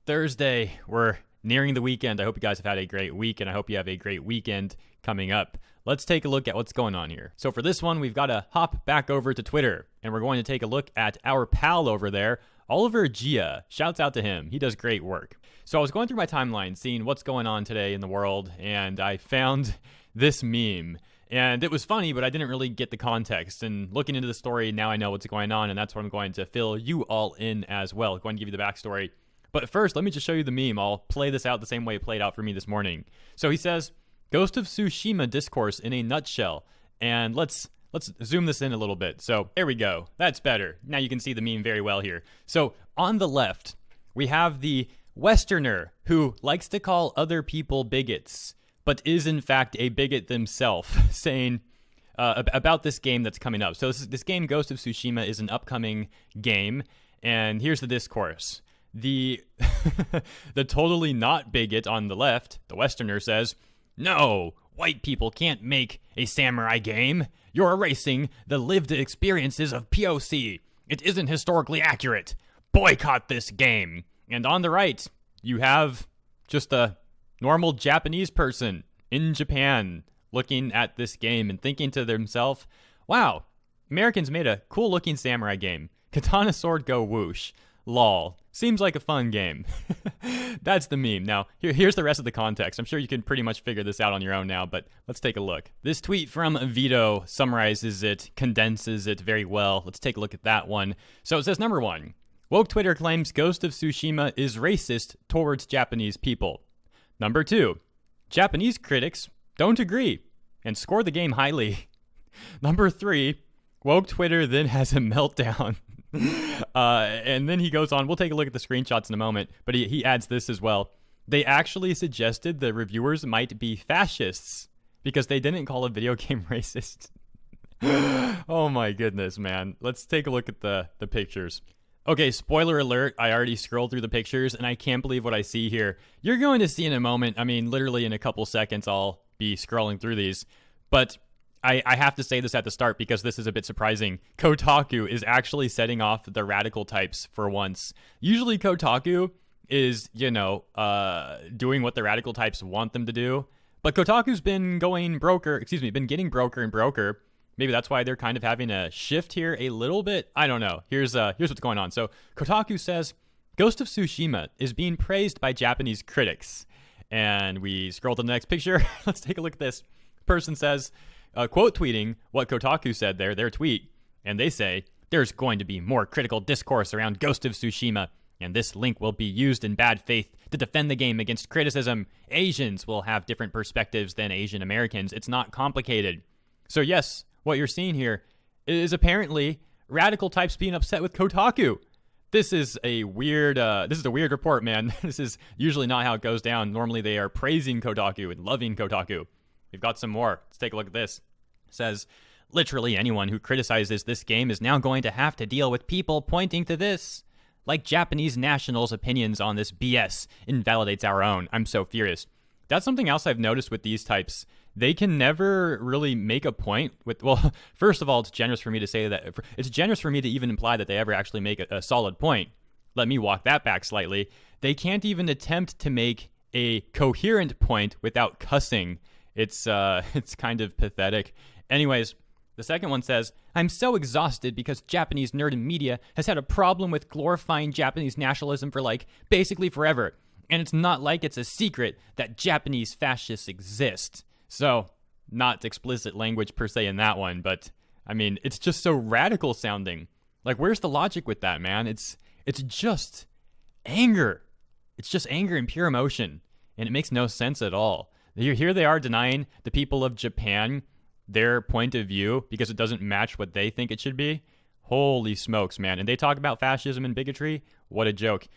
Thursday. We're nearing the weekend. I hope you guys have had a great week, and I hope you have a great weekend coming up. Let's take a look at what's going on here. So for this one, we've got to hop back over to Twitter, and we're going to take a look at our pal over there, Oliver Gia. Shouts out to him. He does great work. So I was going through my timeline, seeing what's going on today in the world, and I found this meme. And it was funny, but I didn't really get the context. And looking into the story, now I know what's going on, and that's what I'm going to fill you all in as well. I'm going to give you the backstory. But first, let me just show you the meme. I'll play this out the same way it played out for me this morning. So he says, Ghost of Tsushima discourse in a nutshell. And let's zoom this in a little bit. So there we go. That's better. Now you can see the meme very well here. So on the left, we have the Westerner who likes to call other people bigots, but is in fact a bigot themselves, saying about this game that's coming up. So this game, Ghost of Tsushima, is an upcoming game, and here's the discourse. The totally not bigot on the left, the Westerner, says, "No, white people can't make a samurai game. You're erasing the lived experiences of POC. It isn't historically accurate. Boycott this game." And on the right, you have just a normal Japanese person in Japan looking at this game and thinking to themselves, wow, Americans made a cool looking samurai game. Katana sword go whoosh. Lol. Seems like a fun game. That's the meme. Now, here's the rest of the context. I'm sure you can pretty much figure this out on your own now, but let's take a look. This tweet from Vito summarizes it, condenses it very well. Let's take a look at that one. So it says, number one, woke Twitter claims Ghost of Tsushima is racist towards Japanese people. Number two, Japanese critics don't agree and score the game highly. Number three, woke Twitter then has a meltdown. And then he goes on, we'll take a look at the screenshots in a moment, but he adds this as well. They actually suggested the reviewers might be fascists because they didn't call a video game racist. Oh my goodness, man. Let's take a look at the pictures. Okay, spoiler alert, I already scrolled through the pictures, and I can't believe what I see here. You're going to see in a moment, I mean, literally in a couple seconds, I'll be scrolling through these. But I have to say this at the start because this is a bit surprising. Kotaku is actually setting off the radical types for once. Usually Kotaku is, doing what the radical types want them to do. But Kotaku's been getting broker and broker. Maybe that's why they're kind of having a shift here a little bit. I don't know. Here's what's going on. So Kotaku says, Ghost of Tsushima is being praised by Japanese critics. And we scroll to the next picture. Let's take a look at this. Person says, quote tweeting what Kotaku said there, their tweet. And they say, there's going to be more critical discourse around Ghost of Tsushima. And this link will be used in bad faith to defend the game against criticism. Asians will have different perspectives than Asian Americans. It's not complicated. So yes, what you're seeing here is apparently radical types being upset with Kotaku. This is a weird report, man. This is usually not how it goes down. Normally they are praising Kotaku and loving Kotaku. We've got some more. Let's take a look at this. It says, literally anyone who criticizes this game is now going to have to deal with people pointing to this. Like Japanese nationals' opinions on this BS invalidates our own. I'm so furious. That's something else I've noticed with these types. They can never really make a point with, well, first of all, it's generous for me to say that. It's generous for me to even imply that they ever actually make a solid point. Let me walk that back slightly. They can't even attempt to make a coherent point without cussing. It's kind of pathetic. Anyways, the second one says, I'm so exhausted because Japanese nerd media has had a problem with glorifying Japanese nationalism for basically forever. And it's not like it's a secret that Japanese fascists exist. So, not explicit language per se in that one, but I mean, it's just so radical sounding. Where's the logic with that, man? It's just anger. It's just anger and pure emotion, and it makes no sense at all. Here they are denying the people of Japan their point of view because it doesn't match what they think it should be. Holy smokes, man. And they talk about fascism and bigotry. What a joke.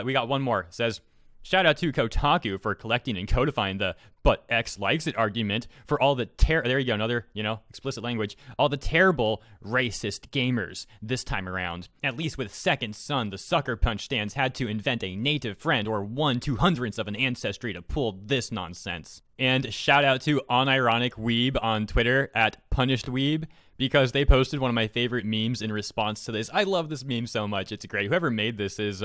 We got one more. It says, shout out to Kotaku for collecting and codifying the "but X likes it" argument for all the there you go, another, explicit language. All the terrible racist gamers this time around. At least with Second Son, the sucker punch stands had to invent a native friend or 1/200th of an ancestry to pull this nonsense. And shout out to Unironic Weeb on Twitter at Punished Weeb, because they posted one of my favorite memes in response to this. I love this meme so much. It's great. Whoever made this is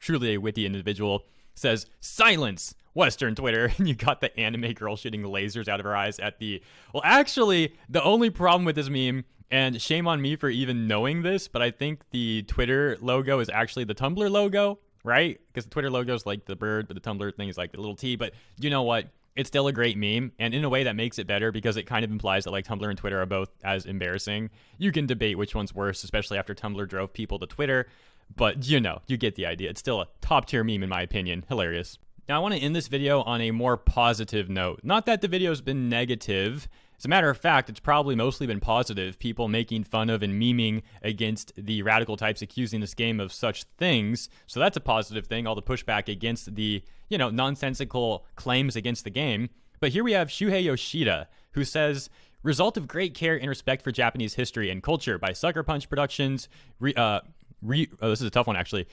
truly a witty individual. says, silence Western Twitter. And you got the anime girl shooting lasers out of her eyes at the... Well, actually, the only problem with this meme, and shame on me for even knowing this, but I think the Twitter logo is actually the Tumblr logo, right? Because the Twitter logo is like the bird, but the Tumblr thing is like the little T. But you know what? It's still a great meme, and in a way that makes it better because it kind of implies that like Tumblr and Twitter are both as embarrassing. You can debate which one's worse, especially after Tumblr drove people to Twitter, but you know, you get the idea. It's still a top tier meme in my opinion. Hilarious. Now I want to end this video on a more positive note. Not that the video's been negative. As a matter of fact, it's probably mostly been positive. People making fun of and memeing against the radical types accusing this game of such things. So that's a positive thing, all the pushback against the, you know, nonsensical claims against the game. But here we have Shuhei Yoshida, who says, result of great care and respect for Japanese history and culture by Sucker Punch Productions, this is a tough one actually,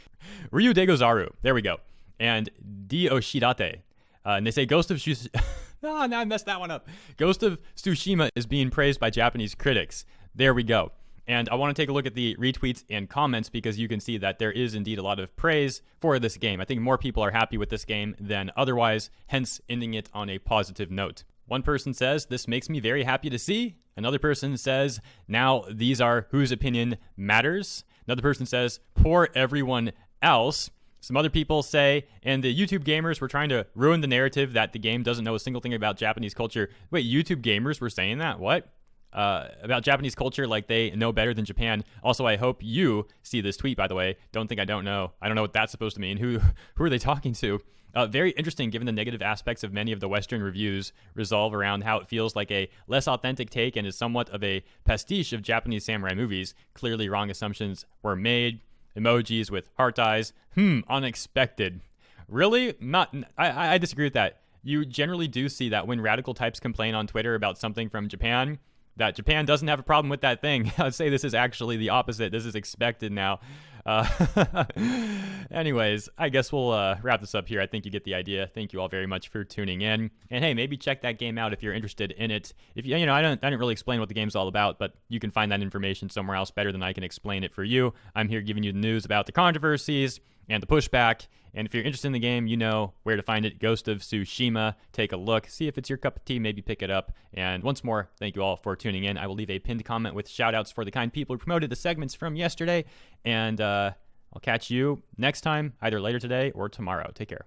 Ryu Degozaru, there we go, and Di Oshidate. And they say Ghost of Tsushima... Oh, now I messed that one up. Ghost of Tsushima is being praised by Japanese critics. There we go. And I want to take a look at the retweets and comments because you can see that there is indeed a lot of praise for this game. I think more people are happy with this game than otherwise, hence ending it on a positive note. One person says, this makes me very happy to see. Another person says, now these are whose opinion matters. Another person says, poor everyone else. Some other people say, and the YouTube gamers were trying to ruin the narrative that the game doesn't know a single thing about Japanese culture. Wait, YouTube gamers were saying that? What? About Japanese culture, like they know better than Japan. Also, I hope you see this tweet, by the way. Don't think I don't know. I don't know what that's supposed to mean. Who are they talking to? Very interesting, given the negative aspects of many of the Western reviews revolve around how it feels like a less authentic take and is somewhat of a pastiche of Japanese samurai movies. Clearly wrong assumptions were made. Emojis with heart eyes. Unexpected. Really? I disagree with that. You generally do see that when radical types complain on Twitter about something from Japan, that Japan doesn't have a problem with that thing. I'd say this is actually the opposite. This is expected now. Anyways, I guess we'll wrap this up here. I think you get the idea. Thank you all very much for tuning in. And hey, maybe check that game out if you're interested in it. If you know, I didn't really explain what the game's all about, but you can find that information somewhere else better than I can explain it for you. I'm here giving you the news about the controversies and the pushback. And if you're interested in the game, you know where to find it. Ghost of Tsushima. Take a look. See if it's your cup of tea. Maybe pick it up. And once more, thank you all for tuning in. I will leave a pinned comment with shout-outs for the kind people who promoted the segments from yesterday. And I'll catch you next time, either later today or tomorrow. Take care.